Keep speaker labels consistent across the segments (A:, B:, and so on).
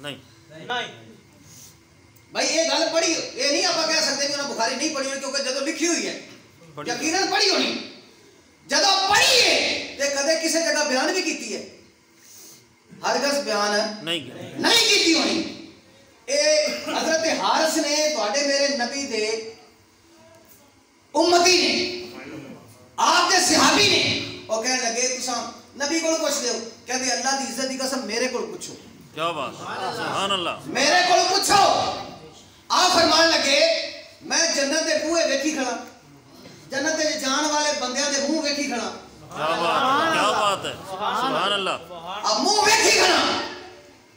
A: نہیں
B: بھائی یہ گل پڑھی یہ نہیں آپ کہہ سکتے کہ انہیں بخاری نہیں پڑھی ہونی کیونکہ جدو لکھی ہوئی ہے یقیناً پڑھی ہونی جدو پڑھی ہے تو کدے کسی جگہ بیان بھی کیتی ہے ہرگز بیان نہیں کیتی ہونی اے حضرت حارث نے تواڈے میرے نبی دے امتی نے آپ دے صحابی نے وہ کہنے لگے تساں نبی کو پوچھ دیو کہتے اللہ دی عزت دی قسم میرے کو پوچھو
C: کیا بات سبحان اللہ
B: میرے کو پوچھو آپ فرمان لگے میں جنت دے بوئے ویکھی کھڑا جنت دے جان والے بندیاں دے منہ ویکھی کھڑا
C: کیا بات ہے سبحان اللہ
B: اب منہ ویکھی کھڑا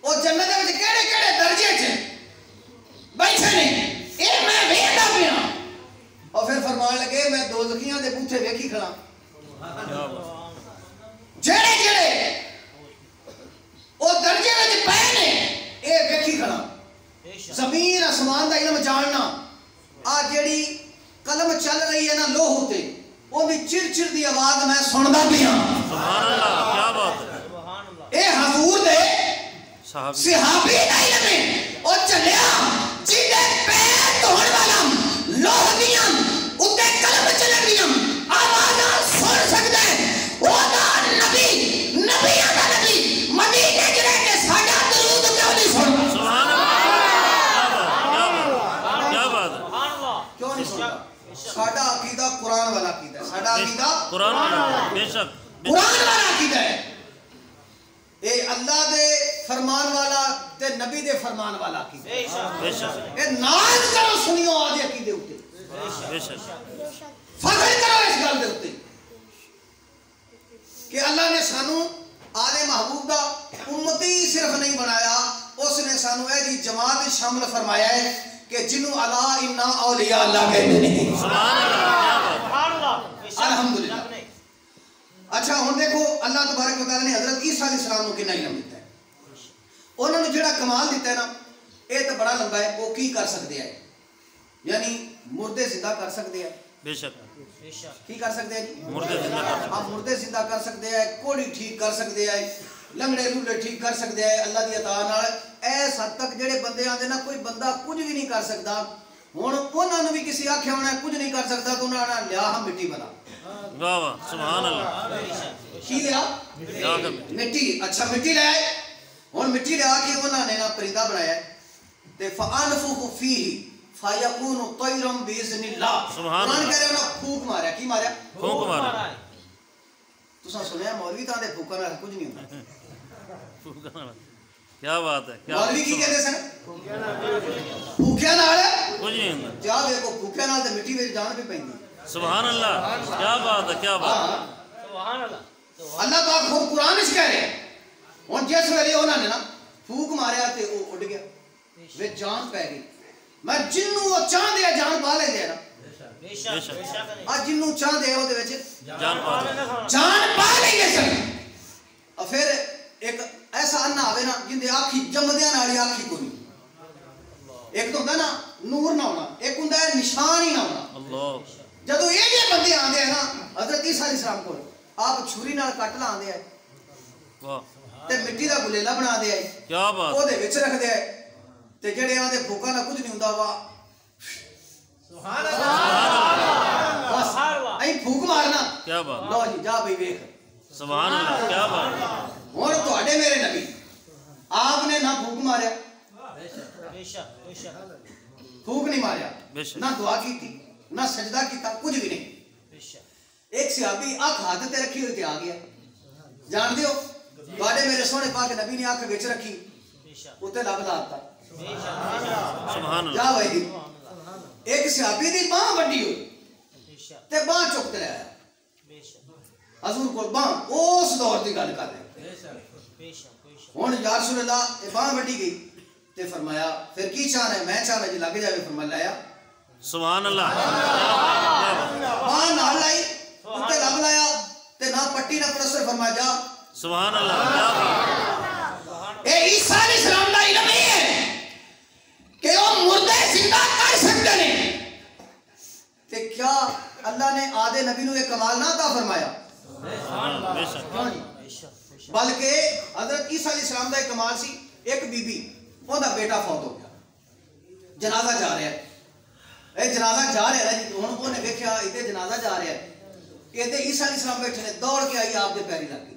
B: وہ جنت دے وچ کیڑے کیڑے درجے چ بیٹھے نے اے میں ویکھدا پیا اور پھر فرمان لگے میں دوزخیاں دے بوٹھے ویکھی کھڑا جڑے جڑے وہ درجے وچ پے نے اے ویکھی کھڑا زمین آسمان دا علم جاننا آ جیڑی قلم چل رہی ہے نا لوہ تے وہ بھی چر چر دی آواز میں سندا پیا
C: سبحان اللہ کیا بات ہے
B: اے حضور دے صحابی دا علم ہے او چلیا جیدے پیر دھون والا لوہ دیاں اتے قلم چل رہی آوازاں سن سکدا ہے او دا نبی نبیاں دا نبی مدینے وچ رہ کے ساڈا درود کیوں نہیں سندا
C: سبحان اللہ کیا بات ہے
B: کیوں نہیں سندا ساڈا عقیدہ قرآن والا عقیدہ ہے ساڈا عقیدہ
C: قرآن والا بے شک
B: قرآن والا عقیدہ ہے اے اللہ دے فرمان والا تے نبی دے فرمان والا عقیدہ
C: بے شک
B: اے ناز کرو سنیو آدھے عقیدے ہوتے
C: بے شک
B: فخر کرو اس گل دے ہوتے کہ اللہ نے سانو آدھے محبوب دا امتی صرف نہیں بنایا اس نے سانو اے جی جماعت شامل فرمایا ہے کہ جنو اللہ انا اولیاء اللہ کہتے ہیں
A: سبحان اللہ
B: الحمدللہ اچھا ہن دیکھو اللہ تبارک و تعالی نے حضرت عیسیٰ علیہ السلام کو کتنا علم دیتا ہے انہوں نے جڑا کمال دیتا ہے نا یہ تو بڑا لمبا ہے وہ کی کر سکتے ہیں یعنی مردے زندہ کر سکتے ہیں
C: بے شک
B: کی کر سکتے ہیں جی
C: مردے زندہ کر
B: آپ مردے زندہ کر سکتے ہیں کوڑی ٹھیک کر سکتے ہیں لنگڑے لولے ٹھیک کر سکتے ہیں اللہ دی عطا نال ایس حد تک جڑے بندے آندے نا کوئی بندہ کچھ بھی نہیں کر سکتا ہن انہاں نوں بھی کسی آکھیا ہونا کچھ نہیں کر سکتا تو انہاں نے لیا ہم مٹی بنا
C: واہ واہ سبحان اللہ
B: کی لیا مٹی اچھا مٹی لے آئے ہن مٹی لے آ کے انہاں نے نا پرندہ بنایا ہے تے فانفخ فیہ فیکون طیرا باذن اللہ
C: سبحان
B: اللہ کہہ رہے انہاں پھونک ماریا کی ماریا
C: پھونک مارا
B: تساں سنیا مولوی تاں دے پھونکاں نال کچھ نہیں ہوندا
C: کیا بات ہے
B: مولوی کی کہتے سن پھونکیاں نال
C: کچھ نہیں ہوندا
B: جا دیکھو پھونکیاں نال تے مٹی وچ جان بھی پیندی
C: سبحان اللہ کیا بات ہے کیا بات
A: سبحان اللہ
B: اللہ پاک خود قرآن وچ کہہ رہے ہن جس ویلے انہاں نے نا پھونک ماریا تے او اڑ گیا وچ جان پے گئی میں جنوں او چاہ دے جان پا لے دے نا
A: بے شک
B: آ جنوں چاہ دے او دے وچ
C: جان پا
B: لیں گے سن اور پھر ایک ایسا انا آوے نا جن دے آنکھی جمدیاں نال آنکھی کوئی ایک تو ہوندا نا نور نہ ہونا ایک ہوندا ہے نشان ہی نہ ہونا
C: اللہ
B: جدو یہ جے بندے آندے ہیں نا حضرت عیسیٰ علیہ السلام کو آپ چھری نال کٹ لاندے ہیں
C: واہ
B: تے مٹی دا گلیلا بنا دے ہیں
C: کیا بات
B: او دے وچ رکھ دے ہیں تے جڑے آندے بھوکا نہ کچھ نہیں ہوندا وا
A: سبحان اللہ
B: بس ائی پھوک مارنا
C: کیا بات
B: لو جی جا بھئی ویکھ
C: سبحان اللہ کیا بات
B: ہن تواڈے میرے نبی آپ نے نہ پھوک ماریا
A: بے شک
B: پھوک نہیں ماریا
C: بے شک
B: نہ دعا کیتی نہ سجدہ کیتا کچھ بھی نہیں
A: بے شک
B: ایک صحابی آنکھ ہاتھ تے رکھی ہوئی تے آ گیا جان دیو تواڈے میرے سونے پاک نبی نے آنکھ وچ رکھی
A: بے شک
B: اوتے لب لاتا
C: سبحان اللہ
B: جا بھائی ایک صحابی دی باں وڈی ہوئی
A: بے شک
B: تے باں چک تے لے آیا
A: بے شک
B: حضور کو باں اس دور دی گل کر رہے
A: بے شک
B: ہن یا رسول اللہ اے باں وڈی گئی تے فرمایا پھر کی چاہنا ہے میں چاہنا جی لگ جاوے فرمایا لایا
C: سبحان اللہ
B: باں نال لائی اوتے لب لایا تے نہ پٹی نہ پلسٹر فرمایا جا
C: سبحان اللہ کیا بات
B: اے عیسیٰ علیہ السلام دا علم ہے کہ وہ مردے زندہ کر سکتے ہیں تے کیا اللہ نے آدھے نبی نو یہ کمال نہ عطا فرمایا
C: بے شک
B: بلکہ حضرت عیسیٰ علیہ السلام دا ایک کمال سی ایک بی بی ਉਹਦਾ ਬੇਟਾ ਫੌਤ ਹੋ ਗਿਆ, ਜਨਾਜ਼ਾ ਜਾ ਰਿਹਾ, ਇਹ ਜਨਾਜ਼ਾ ਜਾ ਰਿਹਾ ਜੀ। ਹੁਣ ਉਹਨੇ ਵੇਖਿਆ ਇਹਦੇ ਜਨਾਜ਼ਾ ਜਾ ਰਿਹਾ, ਇਹਦੇ ਈਸਾ ਅਲੈਹਿਸ ਸਲਾਮ ਬੈਠੇ ਨੇ, ਦੌੜ ਕੇ ਆਈ ਆਪ ਦੇ ਪੈਰੀ ਲੱਗ ਗਈ,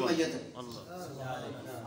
B: ਮਈਤ।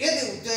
B: ਇਹਦੇ ਉੱਤੇ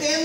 B: 3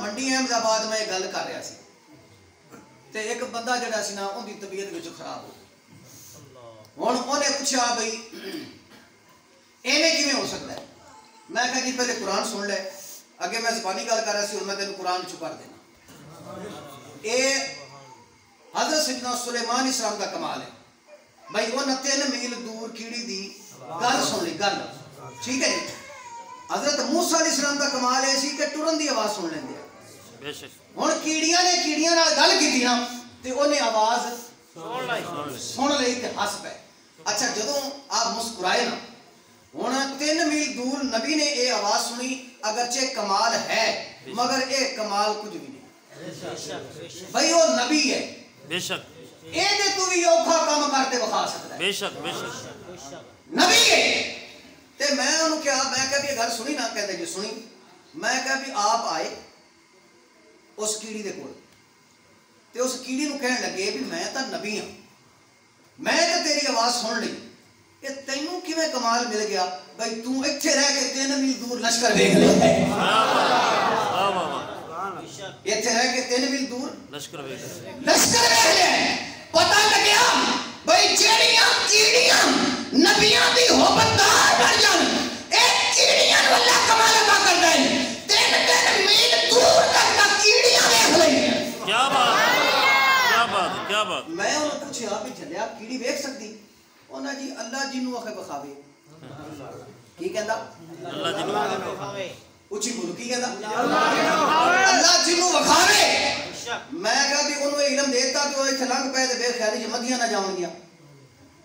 B: منڈی احمدآباد میں گل کر رہا سی تے ایک بندہ جڑا سی نا ان دی طبیعت وچ خراب ہو ہن اونے پوچھا بھئی ایویں کیویں ہو سکتا ہے؟ میں کہا جی پہلے قرآن سن لے اگے میں زبانی گل کر رہا سی اور میں تینوں قرآن چ پڑھ دینا اے حضرت سیدنا سلیمان علیہ السلام کا کمال ہے بھائی وہ 3 میل دور کیڑی دی گل سن لی گل ٹھیک ہے جی حضرت موسیٰ علیہ السلام کا کمال ہے سی کہ ٹرن دی آواز سن لیندے بے شک ہن کیڑیاں نے کیڑیاں نال گل کیتی نا تے اونے آواز سن لئی تے ہس پے اچھا جدوں آپ مسکرائے نا ہن 3 میل دور نبی نے اے آواز سنی اگرچہ کمال ہے مگر اے کمال کچھ بھی نہیں بھائی وہ نبی ہے
C: بے شک
B: اے دے تو بھی اوکھا کام کرتے بخا سکتا ہے
C: بے شک بے شک
B: نبی ہے تے میں انہوں کیا میں کہا بھی گھر سنی نہ کہتے جو سنی میں کہا بھی آپ آئے اس کیڑی دے کول تے اس کیڑی نو کہنے لگے بھی میں تا نبی ہوں میں تے تیری آواز سن لی کہ تینوں کیویں کمال مل گیا بھائی تو ایتھے رہ کے 3 میل دور لشکر دیکھ لے ایتھے رہ کے 3 میل دور لشکر دیکھ لے پتہ لگیا بھائی جیڑیاں کیڑیاں نبیاں دی ہوبتدار بن جان اے کیڑیاں نو اللہ کمال عطا کردا ہے 3 میل دور تک دا کیڑیاں دیکھ لیں
C: کیا بات کیا بات کیا بات
B: میں انہوں پوچھا بھی چلیا کیڑی دیکھ سکتی انہاں جی اللہ جنوں آکھے بخاوے کی کہندا
C: اللہ جنوں
A: بخاوے
B: اچھی بولو کی کہندا اللہ جنوں بخاوے میں کہا بھی انہوں علم دیتا کہ وہ ایتھے لنگ پے تے بے خیالی جو مدیاں نہ جاون گیا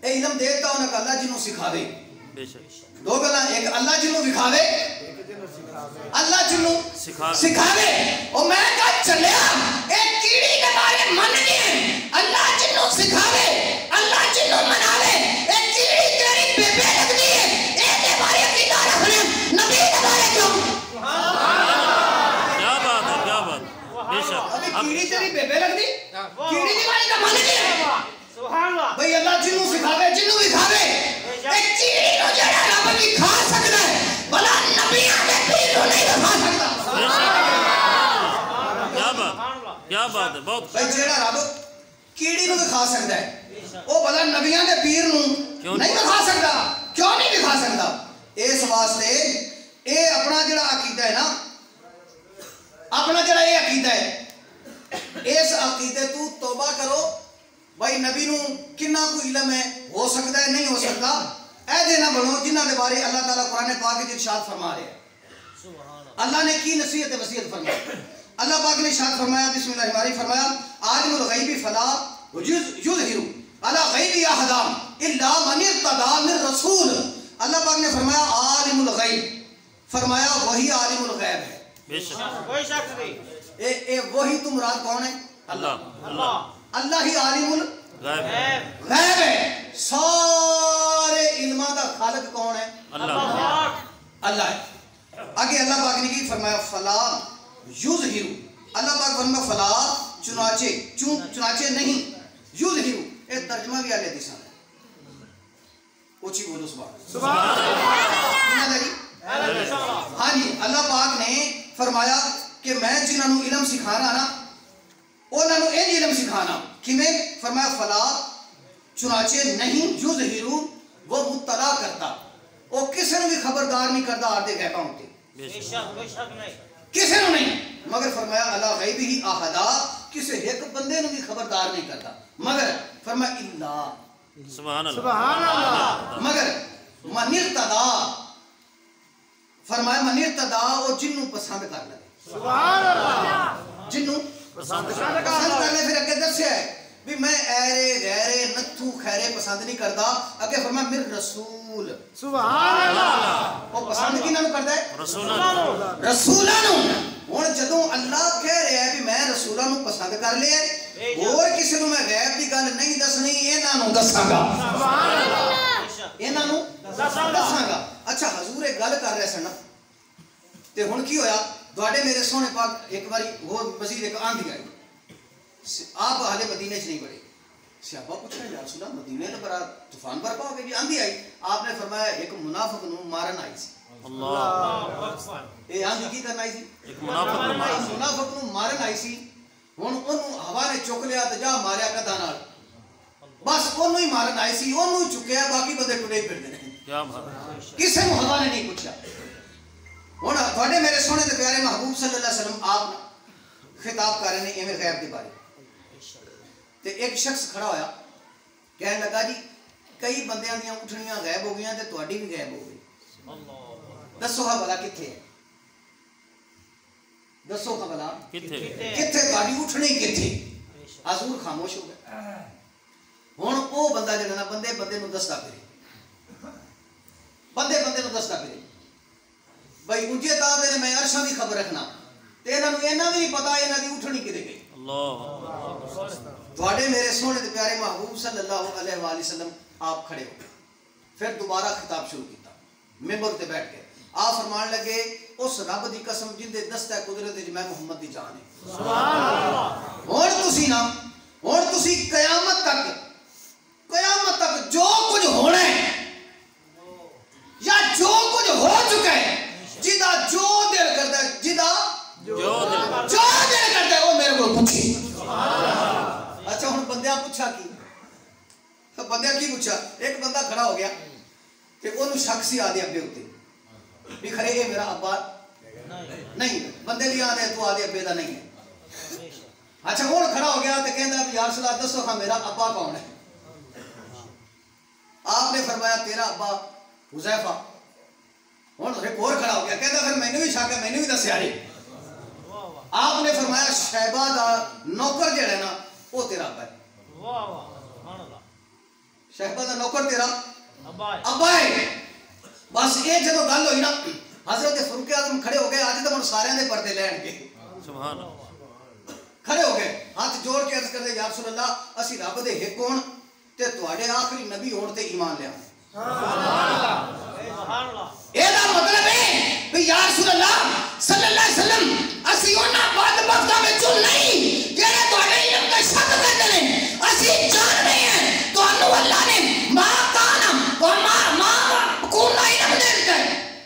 B: اے علم دیتا انہاں کہ اللہ جنوں سکھاوے
C: بے شک
B: 2 گلاں ایک اللہ جنوں دکھاوے اللہ جنوں سکھاوے اور میں کہا چلیا اے کیڑی کے بارے من نہیں اللہ جنوں سکھاوے اللہ جنوں مناوے اے کیڑی تیری بے بے لگنی ہے اے دے بارے عقیدہ رکھنے نبی کے بارے کیوں
C: کیا بات ہے کیا بات بے شک
B: ابھی کیڑی تیری بے بے لگنی کیڑی دی بارے کا من نہیں
A: سبحان اللہ
B: بھئی اللہ جنوں سکھاوے جنوں دکھاوے اے کیڑی نو جڑا رب بھی کھا سکدا ہے بلا نبیاں دے پیر نو نہیں کھا سکدا
C: بے شک کیا بات کیا بات ہے بہت
B: بھئی جڑا رب کیڑی نو دکھا سکدا ہے او بلا نبیاں دے پیر نو نہیں دکھا سکدا کیوں نہیں دکھا سکدا اس واسطے اے اپنا جڑا عقیدہ ہے نا اپنا جڑا اے عقیدہ ہے اس عقیدے تو توبہ کرو بھائی نبی نو کنا کو علم ہے ہو سکتا ہے نہیں ہو سکتا اے دے نہ بنو جنہ دے بارے اللہ تعالیٰ قرآن پاک میں ارشاد فرما رہے ہیں اللہ نے کی نصیحت وصیت فرمائی اللہ پاک نے ارشاد فرمایا بسم اللہ الرحمن الرحیم فرمایا عالم الغیب فلا یظہر علی غیب احد الا من ارتضی من رسول اللہ پاک نے فرمایا عالم الغیب فرمایا وہی عالم الغیب ہے
C: بے شک
A: کوئی شک نہیں
B: اے وہی تو مراد کون ہے
C: اللہ
B: اللہ ہی عالم
C: غیب
B: غیب ہے سارے علماء دا خالق کون ہے
C: اللہ
B: اللہ ہے آگے اللہ پاک نے کی فرمایا فلا یظہر اللہ پاک فرمایا فلا چنانچہ نہیں یظہر اے ترجمہ بھی آلے حدیث ہے اونچی بولو سبحان اللہ ہاں جی اللہ پاک نے فرمایا کہ میں جنہاں نو علم سکھانا نا انہاں نو این علم سکھانا کہ میں فرمایا فلا چنانچہ نہیں یظہر وہ مطلع کرتا وہ کسی نے بھی خبردار نہیں کرتا آردے غیبہ ہوتے
A: بے شک نہیں
B: کسی نے نہیں مگر فرمایا اللہ غیب ہی آہدا کسی ایک بندے نے بھی خبردار نہیں کرتا مگر فرمایا اللہ
C: سبحان اللہ
B: مگر من ارتضی فرمایا من ارتضی وہ جنوں پسند کر لگے
A: سبحان اللہ
B: جنوں پسند کرنے پھر اگے دسیا ہے بھی میں ایرے غیرے نتھو خیرے پسند نہیں کرتا اگے فرمایا مر رسول
A: سبحان اللہ
B: وہ پسند کی نام کرتا ہے
C: رسولہ
B: رسولہ نو ہن جدوں اللہ کہہ رہا ہے بھی میں رسولہ نو پسند کر لیا اور کسی نو میں غیب دی گل نہیں دسنی انہاں نو دساں گا
A: سبحان اللہ
B: انہاں نو دساں گا اچھا حضور ایک گل کر رہے سن تے ہن کی ہویا تواڈے میرے سونے پاک ایک باری اور مزید ایک آندھی آئی آپ حالے مدینے چ نہیں بڑے صحابہ پوچھ رہے یا رسول اللہ مدینے تو بڑا طوفان برپا ہو گیا جی آندھی آئی آپ نے فرمایا ایک منافق نو مارن آئی سی
C: اللہ
B: یہ آندھی کی کرنا آئی سی؟
C: ایک منافق
B: منافق نو مارن آئی سی. ہن اونوں ہوا نے چک لیا تے جا ماریا کداں نال. بس اونوں ہی مارن آئی سی, اونوں ہی چکیا, باقی بندے ٹرے پھردے نے.
C: کیا بات ہے.
B: کسے نو ہوا نے نہیں پوچھا. ہن تواڈے میرے سونے تے پیارے محبوب صلی اللہ علیہ وسلم آپ خطاب کر رہے ہیں ایویں غیب دے بارے. تے ایک شخص کھڑا ہویا کہنے لگا جی کئی بندیاں دیاں اٹھنیاں غائب ہو گئیاں تے تواڈی بھی غائب ہو گئی. دسو ہا بھلا کتھے ہے؟ دسو ہا بھلا
C: کتھے
B: کتھے تواڈی اٹھنی کتھے؟ حضور خاموش ہو گئے. ہن او بندہ جڑا نا بندے بندے نو دسدا پھرے, بندے بندے نو دسدا پھرے بھائی اونجے تا دے میں عرشاں دی خبر رکھنا تے انہاں نو اینا بھی نہیں پتہ انہاں دی اٹھنی کدے گئی.
C: اللہ
B: تواڈے میرے سونے تے پیارے محبوب صلی اللہ علیہ وآلہ وسلم آپ کھڑے ہو. پھر دوبارہ خطاب شروع کیتا ممبر تے بیٹھ کے. آپ فرمان لگے اس رب دی قسم جن دے دستہ قدرت وچ میں محمد دی جان ہے. سبحان اللہ. ہن تسی قیامت تک جو کچھ ہونا ہے یا جو کچھ ہو چکا ہے, جدا جو دل کرتا ہے, جدا جو دل کرتا ہے وہ میرے کو پوچھے. اچھا ہن بندیاں پوچھا کی بندیاں کی پوچھا. ایک بندہ کھڑا ہو گیا کہ انہوں شک سی آدھے ابے ہوتے بھی کھڑے یہ میرا ابا نہیں. بندے بھی آدھے تو آدھے ابے دا نہیں ہے. اچھا ہوں کھڑا ہو گیا تو کہندا بھی یا رسول اللہ دسو ہاں میرا ابا کون ہے؟ آپ نے فرمایا تیرا ابا حذیفہ. ہوں ایک اور کھڑا ہو گیا کہندا پھر مینوں بھی شک ہے, مینوں بھی دسیا نہیں. آپ نے فرمایا شیبہ دا نوکر جڑا ہے نا وہ تیرا ابا ہے. شیبہ دا نوکر تیرا ابا ہے. بس یہ جدو گل ہوئی نا حضرت فاروق اعظم کھڑے ہو گئے. اج تو ہن سارے دے پردے لین کے
C: سبحان اللہ
B: کھڑے ہو گئے, ہاتھ جوڑ کے عرض کرتے یا رسول اللہ اسی رب دے ایک ہون تے تواڈے آخری نبی ہون تے ایمان لیا. سبحان اللہ. اے دا مطلب ہے کہ یا رسول اللہ صلی اللہ علیہ وسلم اسی انہاں بدبختاں وچوں نہیں جڑے تواڈے علم دا شک کردے نے. اسی جانتے ہیں تانوں اللہ نے ما کان و ما کون علم دے دیتا ہے.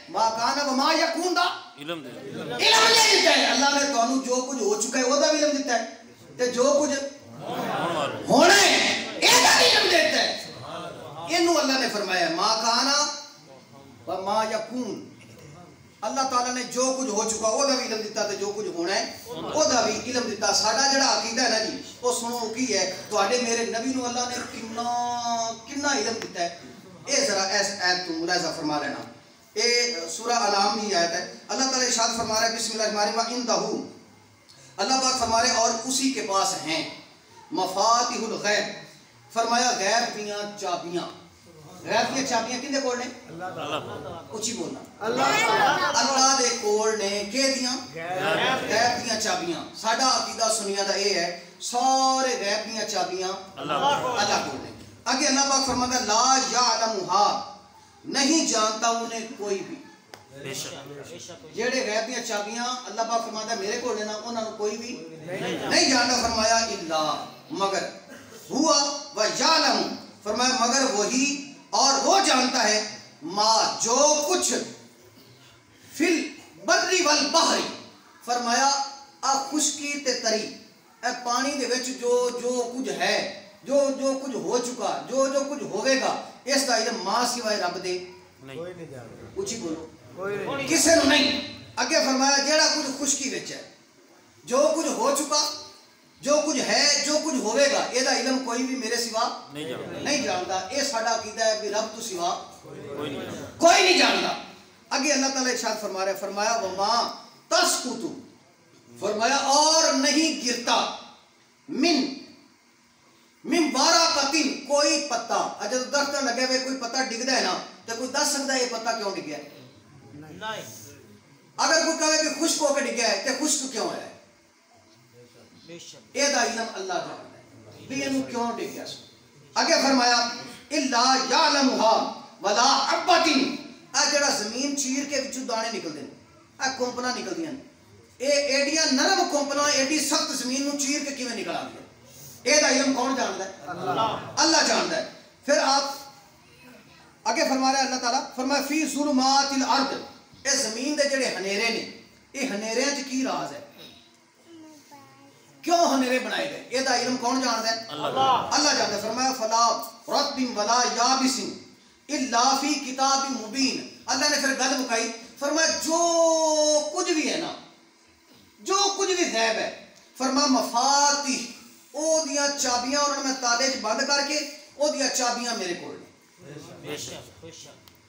B: ما کان و ما یکون دا
C: علم دے
B: دیتا ہے. اللہ نے تانوں جو کچھ ہو چکا ہے وہ دا بھی علم دیتا ہے تے جو کچھ ہونا ہے اے دا بھی علم دیتا ہے. اینو اللہ نے فرمایا ما کانا و ما یکون. اللہ تعالیٰ نے جو کچھ ہو چکا وہ دا بھی علم دیتا تے جو کچھ ہونا ہے وہ دا بھی علم دیتا. ساڈا جڑا عقیدہ ہے نا جی وہ سنو کی ہے تواڈے میرے نبی نو اللہ نے کنا علم دیتا ہے. اے ذرا اس ایت تو ملاحظہ فرما لینا. اے سورہ انعام کی آیت ہے. اللہ تعالیٰ ارشاد فرما رہا ہے بسم اللہ الرحمن الرحیم وَعِندَهُ اللہ پاک فرما رہے اور اسی کے پاس ہیں مفاتیح الغیب. فرمایا غیب دیاں چابیاں. غیب دیاں چابیاں کندے کول نے؟ اچھی بولنا. اللہ دے کول نے کہ دیاں غیب دیاں چابیاں. ساڈا عقیدہ سنیاں دا اے ہے سارے غیب دیاں چابیاں اللہ کول نے. آگے اللہ پاک فرماتا ہے لا یعلمھا نہیں جانتا انہیں کوئی بھی. جڑے غیب دیاں چابیاں اللہ پاک فرماتا ہے میرے کول نے نا انہاں نوں کوئی بھی نہیں جانتا. فرمایا الا مگر ہوا و یعلم فرمایا مگر وہی اور وہ جانتا ہے ما جو کچھ فل بری والبحر فرمایا خشکی تے تری اے پانی دے وچ جو کچھ ہے جو کچھ ہو چکا جو کچھ ہوئے گا اس دا علم ماں سوائے رب دے اچھی بولو کسے نو نہیں. اگے فرمایا جیڑا کچھ خشکی وچ ہے جو کچھ ہو چکا جو کچھ ہے جو کچھ ہوئے گا یہ دا علم کوئی بھی میرے سوا نہیں جانتا. اے ساڈا عقیدہ ہے کہ رب تو سوا کوئی نہیں جانتا. اگے اللہ تعالیٰ ارشاد فرما رہا ہے فرمایا وما تسقط فرمایا اور نہیں گرتا من ورقۃ کوئی پتا. جب درخت لگے ہوئے کوئی پتا ڈگدا ہے نا تو کوئی دس سکتا ہے یہ پتا کیوں ڈگیا ہے؟ نہیں. اگر کوئی کہے کہ خشک ہو کے ڈگیا ہے تو خشک کیوں ہے؟ اے دا علم اللہ جانتا ہے بھی اینو کیوں ڈگیا. اگے فرمایا الا یعلمھا ولا حبۃ اے جڑا زمین چیر کے وچوں دانے نکلدے اے کمپنا نکلدیاں اے ایڈیاں نرم کمپنا ایڈی سخت زمین نو چیر کے کیویں نکل آندی ہے اے دا علم کون جانتا ہے؟ اللہ جانتا ہے. پھر آپ آگے فرما رہے ہیں اللہ تعالیٰ فرمایا فی ظلمات الارض اے زمین دے جڑے ہنیرے نے اے ہنیرے وچ کی راز ہے کیوں ہنیرے بنائے گئے یہ دا علم کون جاندا ہے اللہ جاندا ہے فرمایا فلا رطب ولا یابس الا فی کتاب مبین اللہ نے پھر گل مکائی فرمایا جو کچھ بھی ہے نا جو کچھ بھی غیب ہے فرمایا مفاتیح او دیاں چابیاں انہوں نے میں تالے چ بند کر کے او دیاں چابیاں میرے کول نے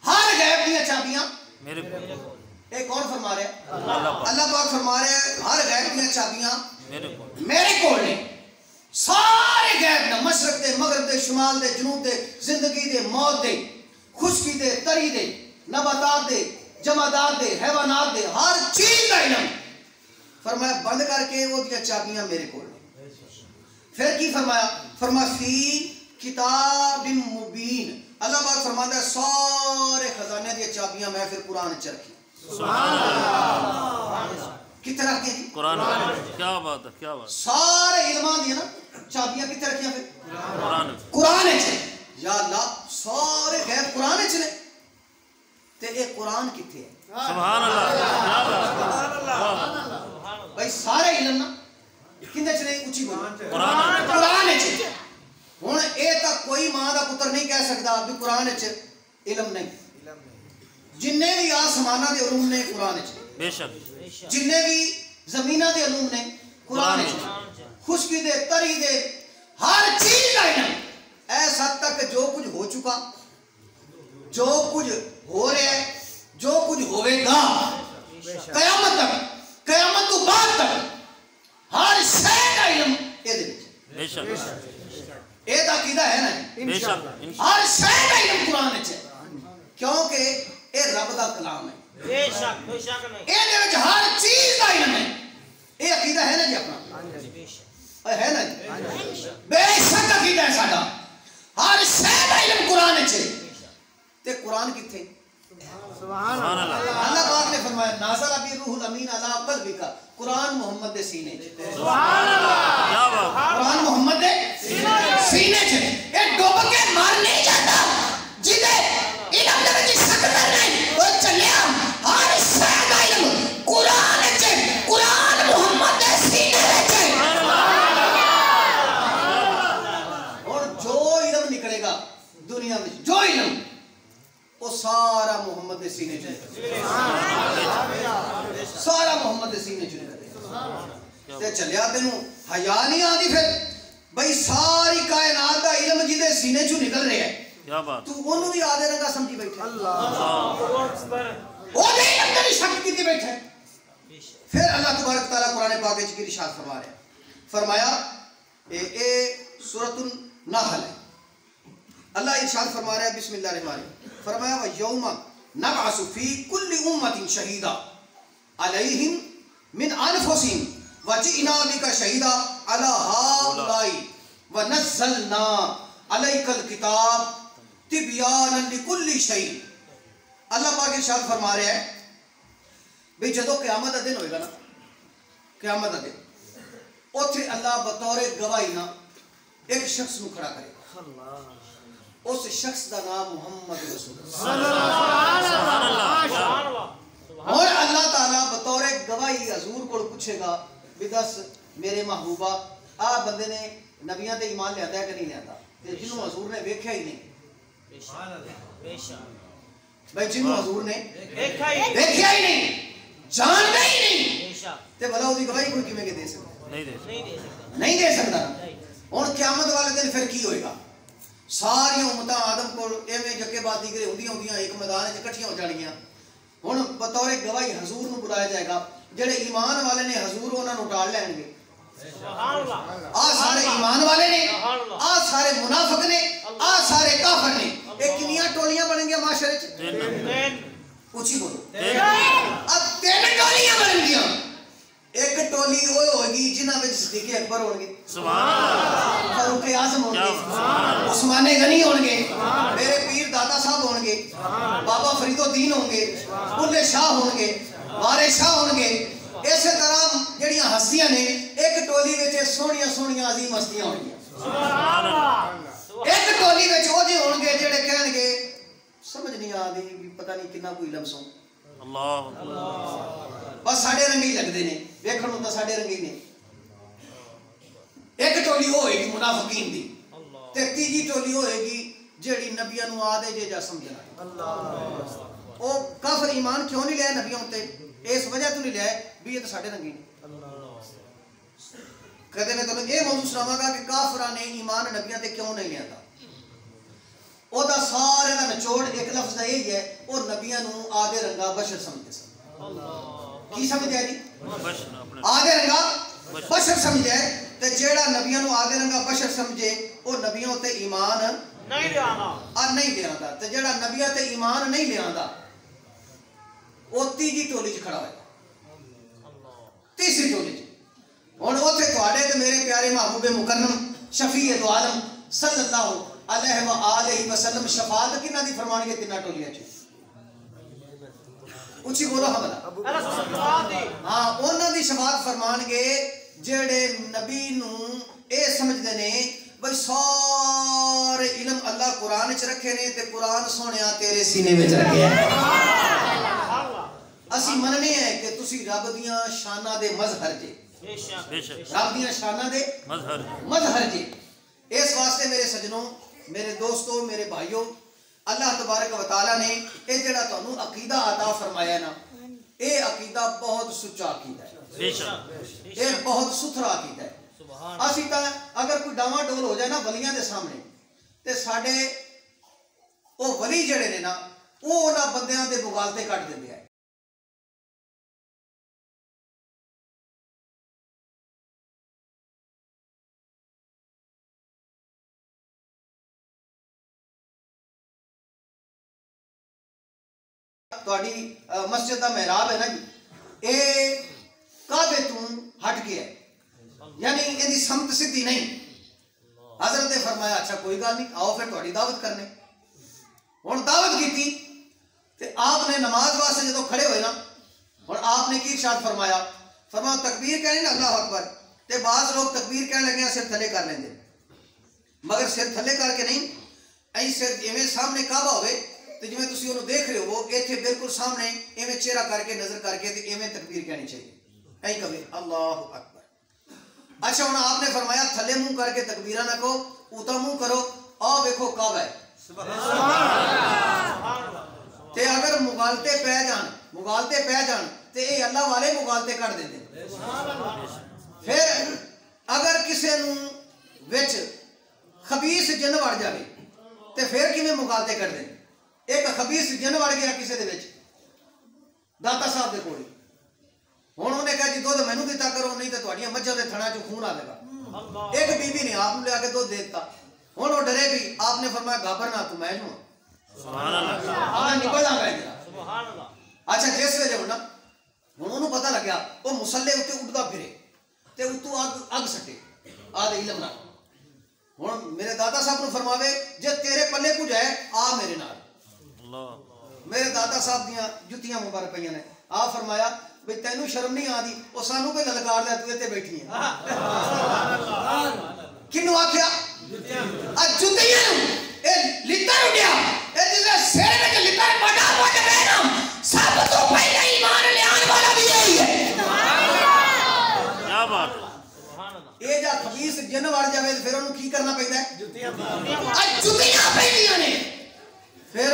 B: ہر غیب دیاں چابیاں
C: میرے کو
B: اے کون فرما رہا ہے اللہ پاک فرما رہا ہے ہر غیب دیاں چابیاں میرے کول نے سارے غیب نہ مشرق دے مغرب دے شمال دے جنوب دے زندگی دے موت دے خشکی دے تری دے نباتات دے جمادات دے حیوانات دے ہر چیز کا علم فرمایا بند کر کے وہ دیا چابیاں میرے کول نے پھر کی فرمایا فرمایا فی کتاب مبین اللہ پاک فرماتا ہے سارے خزانے دی چابیاں میں پھر قرآن چ رکھی
C: سبحان اللہ
B: کتنے رکھ دیا جی
C: قرآن کیا بات ہے کیا بات
B: سارے علمان دی نا چابیاں کتنے رکھیاں پھر
C: قرآن
B: چ یا اللہ سارے غیب قرآن چ نے تے اے قرآن کتنے ہے
C: سبحان اللہ کیا بات
B: بھائی سارے علم نا کندے چ نہیں اونچی بول
C: قرآن
B: چ ہن اے تا کوئی ماں دا پتر نہیں کہہ سکدا کہ قرآن چ علم نہیں جننے بھی آسمانہ دے علوم نے قرآن چ
C: بے شک
B: جننے بھی زمینہ دے علوم نے قرآن چ خشکی دے تری دے ہر چیز کا علم ایس حد تک جو کچھ ہو چکا جو کچھ ہو رہا ہے جو کچھ ہوئے گا قیامت تک قیامت تو بعد تک ہر شے کا علم یہ دے
C: بے شک
B: یہ تو عقیدہ ہے نا
C: بے شک
B: ہر شے کا علم قرآن ہے کیونکہ یہ رب دا کلام ہے
A: بے شک نہیں
B: یہ دے وچ ہر چیز کا علم ہے یہ عقیدہ ہے نا جی اپنا ہے نا جی بے شک عقیدہ ہے ساڈا ہر شے کا علم قرآن ہے تے قرآن کتھے
C: سبحان اللہ
B: اللہ پاک نے فرمایا نازل ابی روح الامین علی قلبک قرآن محمد دے سینے
C: سبحان اللہ کیا بات
B: قرآن محمد دے سینے چ یہ ڈوب کے مر نہیں جاتا جدے علم دے وچ شک نہیں وہ چلیا ہر شے کا علم قرآن چ قرآن محمد دے سینے چ اور جو علم نکلے گا دنیا میں جو علم وہ سارا محمد دے سینے چ سارا محمد دے سینے چ تے چلیا تینوں حیا نہیں آندی پھر بھئی ساری کائنات دا علم جدے سینے چوں نکل رہا ہے
C: کیا بات
B: تو اونوں بھی آدھے رنگا سمجھی بیٹھا
A: اللہ اکبر
B: او دے علم تے شک کیتی بیٹھا ہے پھر اللہ تبارک تعالی قرآن پاک وچ کی ارشاد فرما رہا ہے فرمایا اے سورۃ النحل ہے اللہ ارشاد فرما رہا ہے بسم اللہ الرحمن الرحیم فرمایا وَيَوْمَ نَبْعَثُ فِي كُلِّ أُمَّةٍ شَهِيدًا عَلَيْهِمْ مِنْ أَنفُسِهِمْ وَجِئْنَا بِكَ شَهِيدًا عَلَى هَؤُلَاءِ وَنَزَّلْنَا عَلَيْكَ الْكِتَابَ تِبْيَانًا لِكُلِّ شَيْءٍ اللہ پاک ارشاد فرما رہا ہے بھئی جدو قیامت کا دن ہوئے گا نا قیامت کا دن اوتھے اللہ بطور گواہی نا ایک شخص نو کھڑا کرے گا اس شخص دا نام محمد رسول اور اللہ تعالیٰ بطور گواہی حضور کو پوچھے گا بھی دس میرے محبوبہ آ بندے نے نبیاں تے ایمان لیا ہے کہ نہیں لیا جنہوں حضور نے ویکھیا ہی نہیں بھائی جنہوں حضور نے ویکھیا ہی نہیں جانتا ہی نہیں تے بھلا وہ گواہی کوئی کیویں دے سکتا نہیں دے سکتا ہن قیامت والے دن پھر کی ہوئے گا ساری امتاں آدم کو ایویں جگے بات دیگرے ہوندیاں ایک میدان وچ اکٹھیاں ہو جانگیاں ہن بطور گواہی حضور نو بلایا جائے گا جڑے ایمان والے نے حضور انہاں نو ٹال لین گے سبحان اللہ آ سارے ایمان والے نے آ سارے منافق نے آ سارے کافر نے اے کنیاں ٹولیاں بنیں گے معاشرے وچ اونچی بولو اب تین ٹولیاں بن گیاں ایک ٹولی وہ ہوگی جنہاں وچ صدیق اکبر ہون گے سبحان اللہ فاروق اعظم ہون گے عثمان غنی ہون گے میرے پیر داتا صاحب ہون گے بابا فرید الدین ہون گے بلے شاہ ہون گے وارث شاہ ہون گے اسی طرح جڑیاں ہستیاں نے ایک ٹولی وچ سونیاں سونیاں عظیم ہستیاں ہون گے سبحان اللہ ایک ٹولی وچ او جے ہون گے جڑے کہن گے سمجھ نہیں آندی پتہ نہیں کنا کوئی علم سو بس ساڈے رنگی لگتے ہیں ویکھن نوں تاں ساڈے رنگی نے ایک ٹولی ہوئے گی منافقین دی تے تیجی ٹولی ہوئے گی جیڑی نبیاں نوں آدے جے جا سمجھنا او کافر ایمان کیوں نہیں لیا نبیوں تے اس وجہ تو نہیں لیا بھی یہ تو ساڈے رنگی نے کہتے میں تمہیں یہ موضوع سناواں گا کہ کافراں نے ایمان نبیاں تے کیوں نہیں لیا تھا او دا سارے دا نچوڑ ایک لفظ دا یہی ہے او نبیاں نوں آدے رنگا بشر سمجھتے سن کی سمجھ ہے جی آدھے رنگا بشر سمجھے تے جیڑا نبیاں نوں آدھے رنگا بشر سمجھے او نبیوں تے ایمان
A: نہیں لے
B: آندا تے جیڑا نبیاں تے ایمان نہیں لے آندا او تیجی ٹولی چ کھڑا ہوئے تیسری ٹولی چ ہن اوتھے تواڈے تے میرے پیارے محبوب مکرم شفیع دو عالم صلی اللہ علیہ وآلہ وسلم شفاعت کنہ دی فرمان گے تینہ ٹولیاں چ اچھی بولو حملہ ہاں انہاں دی شفاعت فرمان گے جڑے نبی نوں اے سمجھ دے نے بھئی سارے علم اللہ قرآن وچ رکھے نے تے قرآن سونیا تیرے سینے وچ رکھے ہے اسی مننے ہیں کہ تسی رب دیاں شاناں دے مظہر جے رب دیاں شاناں دے مظہر جے اس واسطے میرے سجنوں میرے دوستوں میرے بھائیوں اللہ تبارک و تعالیٰ نے اے جڑا تانوں عقیدہ عطا فرمایا نا اے عقیدہ بہت سچا عقیدہ ہے اے بہت ستھرا عقیدہ ہے اسی تا اگر کوئی ڈاواں ڈول ہو جائے نا ولیاں دے سامنے تے ساڈے او ولی جڑے نے نا او انہاں بندیاں دے بغالتے کٹ دیندے ہیں تواڈی مسجد دا محراب ہے نا جی اے کعبے تو ہٹ کے ہے یعنی ان دی سمت سیدھی نہیں حضرت نے فرمایا اچھا کوئی گل نہیں آؤ پھر تواڈی دعوت کرنے ہن دعوت کیتی تے آپ نے نماز واسطے جدوں کھڑے ہوئے نا ہن آپ نے کی ارشاد فرمایا تکبیر کہنے نا اللہ اکبر تے بعض لوگ تکبیر کہنے لگے سر تھلے کر لیندے مگر سر تھلے کر کے نہیں ائی سر جویں سامنے کعبہ ہوئے تو جویں تسی اونوں دیکھ رہے ہو ایتھے بالکل سامنے ایویں چہرہ کر کے نظر کر کے تے ایویں تکبیر کہنی چاہیے ائی کہے اللہ اکبر اچھا ہن آپ نے فرمایا تھلے منہ کر کے تکبیراں نہ کہو اوتا منہ کرو آ دیکھو کعبہ ہے سبحان اللہ تے اگر مغالطے پہ جان تے اے اللہ والے مغالطے کر دیندے سبحان اللہ پھر اگر کسے نوں وچ خبیث جن وڑ جاوے تے پھر کیویں مغالطے کر دیں ایک خبیث جن وڑ گیا کسے دے وچ داتا صاحب دے کول ہن انہیں کہا جی دودھ مینوں دیتا کرو نہیں تے تواڈیاں مجھاں دے تھڑاں چوں خون آوے گا ایک بی بی نے آپ نوں لے کے دودھ دیتا ہن وہ ڈرے بھی آپ نے فرمایا گھبرنا تو میں ہوں سبحان اللہ میں نکل جاں گا ادھر سبحان اللہ اچھا جس وجہ ہونا ہن انہوں پتہ لگیا وہ مصلی اُتے اٹھدا پھرے تے اتوں اگ سٹے آدھے علم نال ہن میرے دادا صاحب نوں فرماوے جے تیرے پلے کچھ ہے آ میرے نال میرے دادا صاحب دیاں جتیاں مبارک پیاں نے آپ فرمایا بھئی تینوں شرم نہیں آدی وہ سانوں پہ للکار دے تو تے بیٹھی ہیں کنوں آکھیا جتیاں اے لتر اڈیا اے جے سر وچ لتر پٹا پٹ گئے نا سب تو پہلے ایمان لے آن والا بھی یہی ہے کیا بات اے جا خبیث جن وڑ جاوے پھر انہوں کی کرنا پیندا ہے جتیاں پیندیاں نے پھر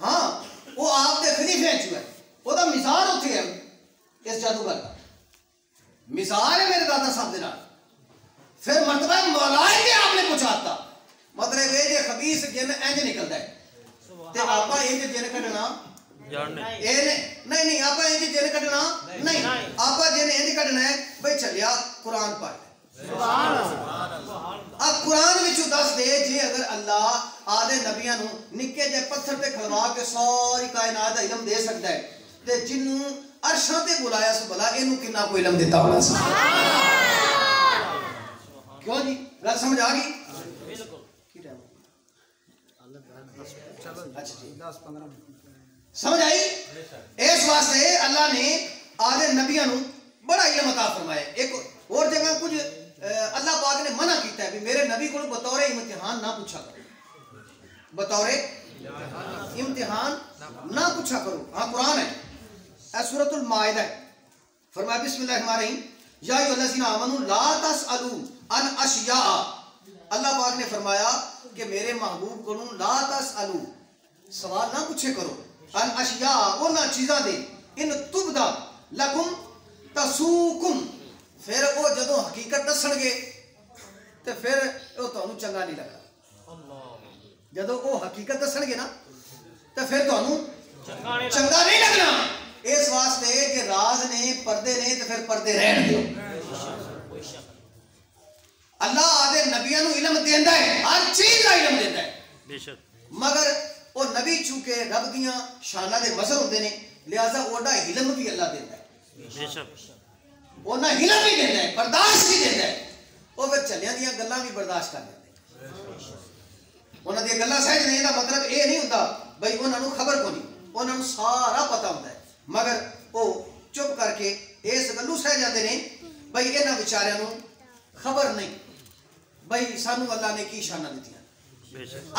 B: ہاں وہ آپ دے خلیفے چ ہے وہ دا مثال ہوتی ہے اس جادوگر کا مثال ہے میرے دادا صاحب دے نال پھر مرتبہ مولا کے آپ نے پہنچاتا مطلب یہ جے خبیث جن انج نکلدا ہے تے آپا انج جن کڈنا نہیں آپا انج جن کڈنا نہیں آپا جن انج کڈنا ہے بھئی چلیا قرآن پڑھ سبحان اللہ اب قرآن وچوں دس دے جے اگر اللہ آدھے نبیاں نوں نکے جے پتھر تے کھڑوا کے ساری کائنات دا علم دے سکدا ہے تے جنوں عرشاں تے بلایا سو بلا اینوں کنا کوئی علم دیتا ہونا سی کیوں جی گل سمجھ آ گئی بالکل کی ٹائم اچھا جی 10-15 سمجھ آئی اس واسطے اللہ نے آدھے نبیاں نوں بڑا علم عطا فرمایا ایک اور جگہ کچھ اللہ پاک نے منع کیتا ہے کہ میرے نبی کو بطور امتحان نہ پوچھا کرو بطور امتحان نہ پوچھا کرو ہاں قرآن ہے سورۃ المائدہ فرمایا بسم اللہ الرحمن الرحیم یا ایھا الذین آمنوا لا تسألوا عن اشیاء. اللہ پاک نے فرمایا کہ میرے محبوب کو لا تسألوا سوال نہ پوچھے کرو عن اشیاء انہاں چیزاں دے ان تبدا لکم تسوکم پھر وہ جدوں حقیقت دسن گے تے پھر وہ تانوں چنگا نہیں لگا. جدوں وہ حقیقت دسن گے نا تے پھر تانوں چنگا نہیں لگنا. اس واسطے کہ راز نے پردے نے تے پھر پردے رہن دیو. اللہ آدھے نبیوں نو علم دیندا ہے ہر چیز کا علم دیندا ہے بے شک مگر وہ نبی چونکہ رب دیاں شاناں دے مظہر ہوندے نے لہذا اوڈا علم بھی اللہ دیندا ہے بے شک. اونا علم بھی دیندا ہے برداشت بھی دیندا ہے. وہ پھر چلیاں دیاں گلاں بھی برداشت کر لیندے انہاں دی گلاں سمجھ نہیں دا مطلب اے نہیں ہوندا بھئی انہاں نو خبر کو نہیں انہاں نو سارا پتہ ہوندا ہے مگر وہ چپ کر کے اس گلو سہ جاندے نے بھئی انہاں بیچاریاں نو خبر نہیں بھئی سانو اللہ نے کی شانہ دیتی ہیں.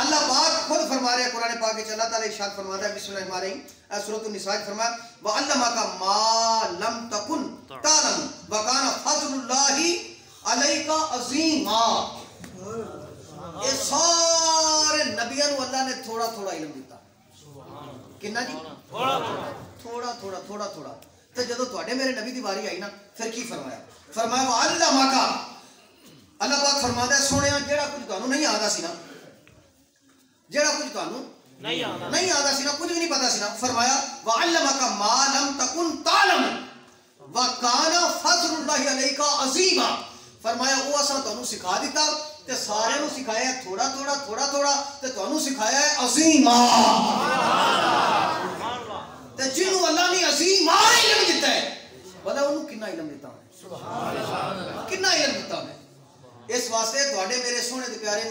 B: اللہ پاک خود فرما رہے ہیں قرآن پاک میں اللہ تعالیٰ ارشاد فرماتا ہے بسم اللہ الرحمن الرحیم سورۃ النساء فرمایا وَعَلَّمَكَ مَا لَمْ تَكُنْ تَعْلَمُ وَكَانَ فَضْلُ اللَّهِ عَلَيْكَ عَظِيمًا. یہ سارے نبیوں کو اللہ نے تھوڑا تھوڑا علم دیتا. کتنا جی؟ تھوڑا تھوڑا تھوڑا تھوڑا. تو جدو تواڈے میرے نبی دی واری آئی نا پھر کی فرمایا وَعَلَّمَكَ اللہ پاک فرماتا ہے سونیا جیڑا کچھ تانوں نہیں آندا سی نا جیڑا کچھ تانوں نہیں آندا سی نا کچھ بھی نہیں پتا سی نا فرمایا وَعَلَّمَكَ مَا لَمْ تَكُنْ تَعْلَمُ وَكَانَ فَضْلُ اللَّهِ عَلَيْكَ عَظِيمًا. فرمایا وہ اساں تانوں سکھا دیتا تے سارے نو سکھایا تھوڑا تھوڑا تھوڑا تھوڑا تے تانوں سکھایا ہے عظیما. تے جنوں اللہ نے عظیم علم دیتا ہے بھلا انہوں کتنا علم دیتا ہے کتنا علم دیتا ہے. اس واسطے تواڈے میرے سونے دے پیارے